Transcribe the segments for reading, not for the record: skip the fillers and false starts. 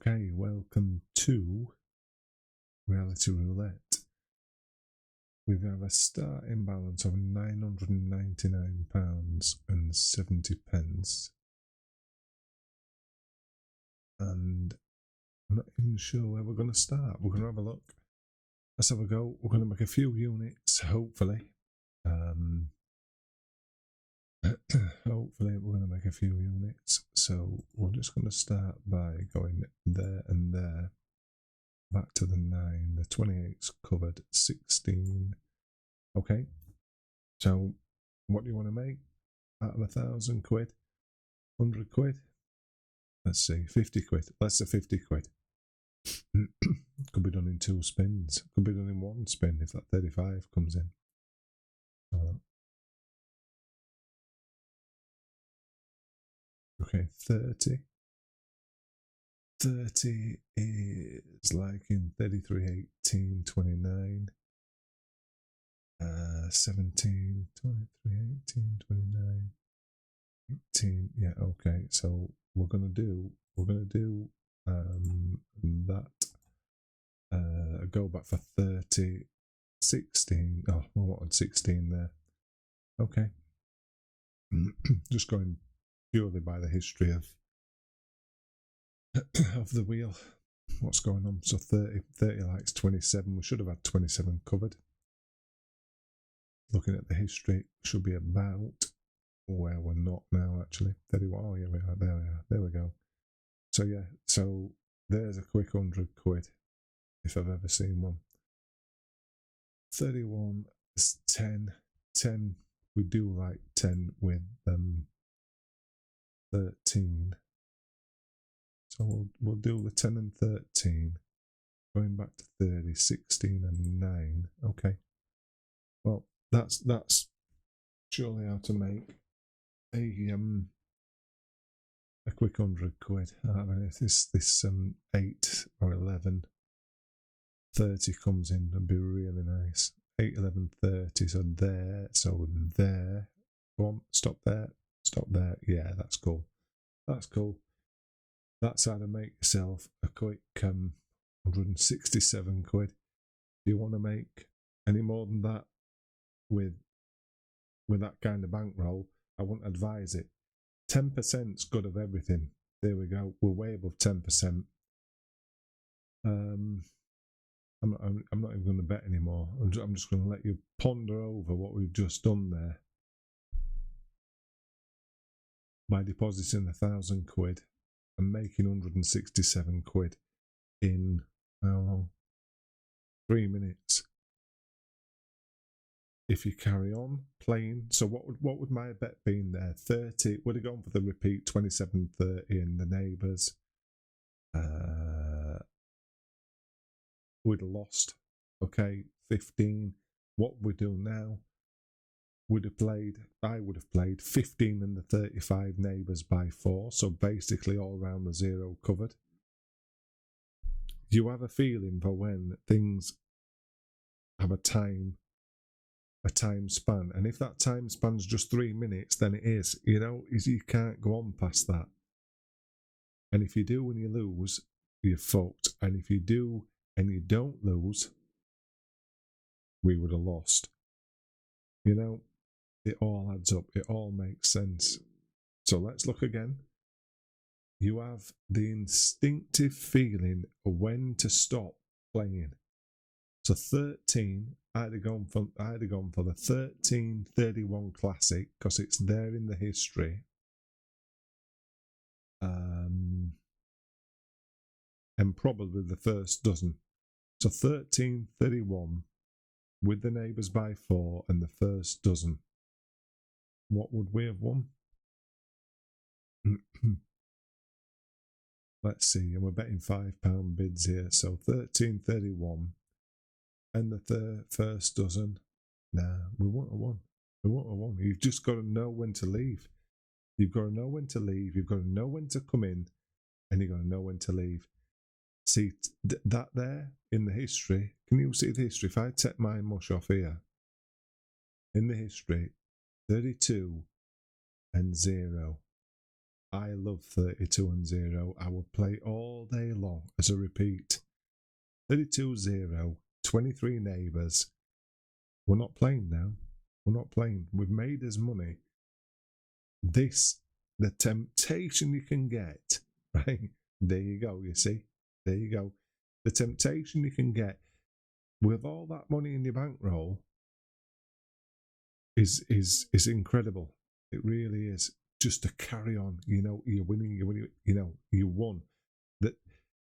Okay, welcome to Reality Roulette. We have a starting balance of £999.70. And I'm not even sure where we're going to start. We're going to have a look. Let's have a go. We're going to make a few units, hopefully. Hopefully we're going to make a few units. So we're just going to start by going there and there. Back to the 9, the 28's covered, 16. Okay, so what do you want to make out of 1,000 quid? 100 quid? Let's see, 50 quid. Let's say 50 quid. Could be done in 2 spins. Could be done in 1 spin if that 35 comes in. Okay, 30. 30 is like in 33, 18, 29. 17, 23, 18, 29, 18. Yeah, okay. So we're gonna do that. Go back for 30, 16. Oh, I wanted 16 there. Okay. Just going purely by the history of the wheel. What's going on? So 30 likes 27. We should have had 27 covered. Looking at the history, should be about where we're not now, actually. 31. Oh, yeah, we are. There we are. There we go. So, yeah. So, there's a quick 100 quid, if I've ever seen one. 31 is 10. 10, we do like 10 with 13. So, we'll do the 10 and 13. Going back to 30, 16 and 9. Okay. Well, that's surely how to make a quick 100 quid. I mean, if this 8 or 11, 30 comes in, that'd be really nice. 8, 11, 30. So there. Go on, stop there. Yeah, that's cool. That's cool. That's how to make yourself a quick 167 quid. Do you want to make any more than that with that kind of bankroll? I wouldn't advise it. 10%'s good of everything. There we go. We're way above 10%. I'm not even going to bet anymore. I'm just going to let you ponder over what we've just done there. By depositing 1,000 quid and making 167 quid in how long? 3 minutes. If you carry on playing, so what would my bet been there? 30 would have gone for the repeat, 27, 30 in the neighbours. We'd have lost. Okay, 15. What we do now? I would have played 15 and the 35 neighbours by 4, so basically all around the 0 covered. You have a feeling for when things have a time span, and if that time span's just 3 minutes, then it is. You can't go on past that. And if you do and you lose, you're fucked. And if you do and you don't lose, we would have lost. It all adds up. It all makes sense. So let's look again. You have the instinctive feeling of when to stop playing. So 13, I'd have gone for the 1331 Classic because it's there in the history. And probably the first dozen. So 1331 with the neighbours by 4 and the first dozen. What would we have won? Let's see, and we're betting £5 bids here. So 1331 and the first dozen. Nah, we won't have won. You've just got to know when to leave. You've got to know when to leave. You've got to know when to come in, and you've got to know when to leave. See that there in the history. Can you see the history? If I take my mush off here, in the history, 32 and 0. I love 32 and 0. I would play all day long as a repeat. 32 0, 23 neighbours. We're not playing now. We're not playing. We've made us money. This, the temptation you can get, right? There you go, you see? There you go. The temptation you can get with all that money in your bankroll is incredible. It really is. Just to carry on, you're winning, you won. That,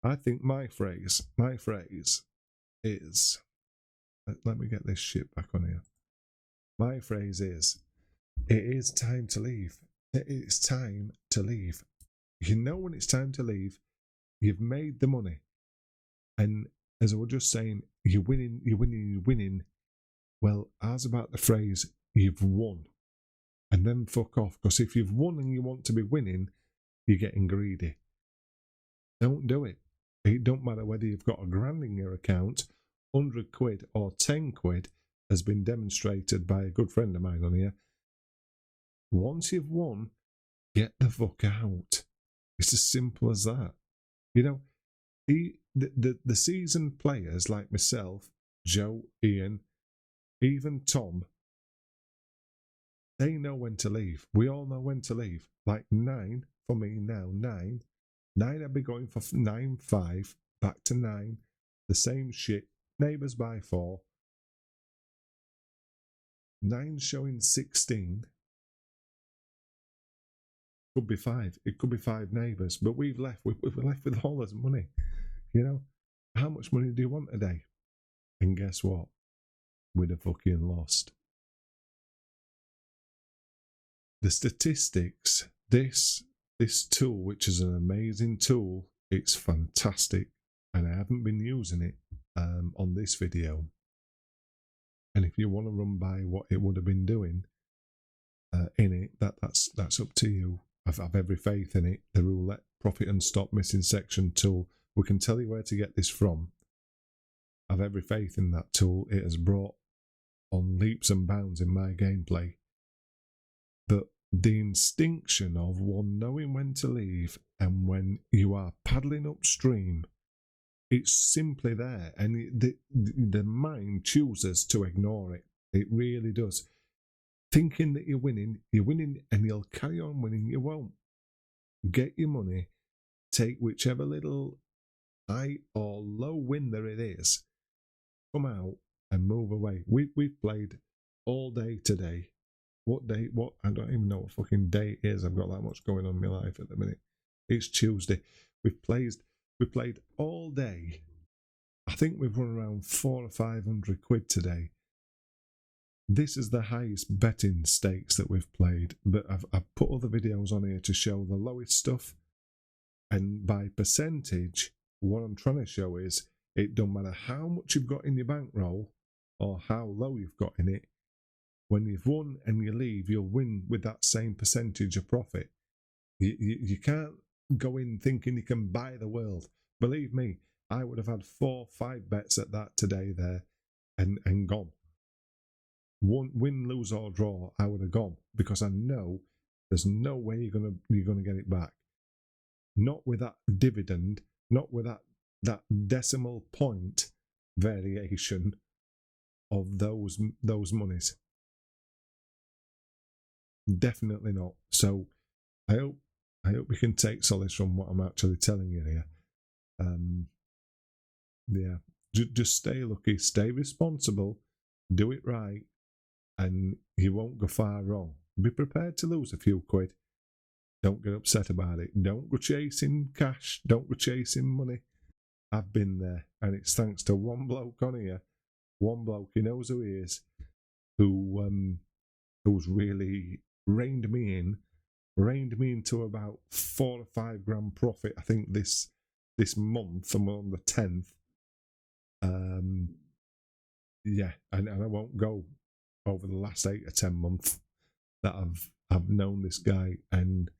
I think my phrase is, let me get this shit back on here. My phrase is, it is time to leave. It's time to leave. You know when it's time to leave, you've made the money. And as I was just saying, you're winning. Well, ours about the phrase, you've won. And then fuck off. Because if you've won and you want to be winning, you're getting greedy. Don't do it. It don't matter whether you've got £1,000 in your account, 100 quid or 10 quid, has been demonstrated by a good friend of mine on here. Once you've won, get the fuck out. It's as simple as that. The seasoned players like myself, Joe, Ian, even Tom, they know when to leave. We all know when to leave. Like 9 for me now, 9. 9 I'd be going for 9, 5, back to 9. The same shit. Neighbours by 4. 9 showing 16. Could be 5. It could be 5 neighbours. But we've left. We're left with all this money. How much money do you want a day? And guess what? We'd have fucking lost. The statistics, this tool, which is an amazing tool, it's fantastic, and I haven't been using it on this video. And if you want to run by what it would have been doing in it, that's up to you. I've every faith in it. The Roulette Profit and Stop Missing Section tool. We can tell you where to get this from. I've every faith in that tool. It has brought on leaps and bounds in my gameplay. But the instinction of one knowing when to leave and when you are paddling upstream, it's simply there, and the mind chooses to ignore it. It really does. Thinking that you're winning, and you'll carry on winning. You won't. Get your money, take whichever little high or low win there it is, come out and move away. We've played all day today. What day? What? I don't even know what fucking day it is. I've got that much going on in my life at the minute. It's Tuesday. We played all day. I think we've run around 400 or 500 quid today. This is the highest betting stakes that we've played, but I've put other videos on here to show the lowest stuff. And by percentage, what I'm trying to show is it don't matter how much you've got in your bankroll or how low you've got in it. When you've won and you leave, you'll win with that same percentage of profit. You can't go in thinking you can buy the world. Believe me, I would have had 4 or 5 bets at that today there and gone. One win, lose or draw, I would have gone, because I know there's no way you're gonna get it back. Not with that dividend, not with that decimal point variation of those monies. Definitely not. So I hope we can take solace from what I'm actually telling you here. Yeah, just stay lucky, stay responsible, do it right, and you won't go far wrong. Be prepared to lose a few quid. Don't get upset about it. Don't go chasing cash. Don't go chasing money. I've been there, and it's thanks to one bloke on here, one bloke, he knows who he is, who's really reined me into about 4 or 5 grand profit. I think this month, and we're on the 10th. Yeah, and I won't go over the last 8 or 10 months that I've known this guy, and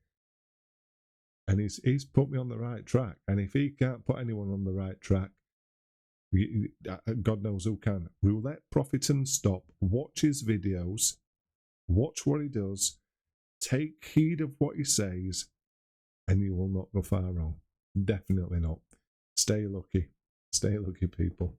he's put me on the right track. And if he can't put anyone on the right track, God knows who can. Roulette Profit and Stop. Watch his videos. Watch what he does. Take heed of what he says. and you will not go far wrong. Definitely not. Stay lucky. Stay lucky, people.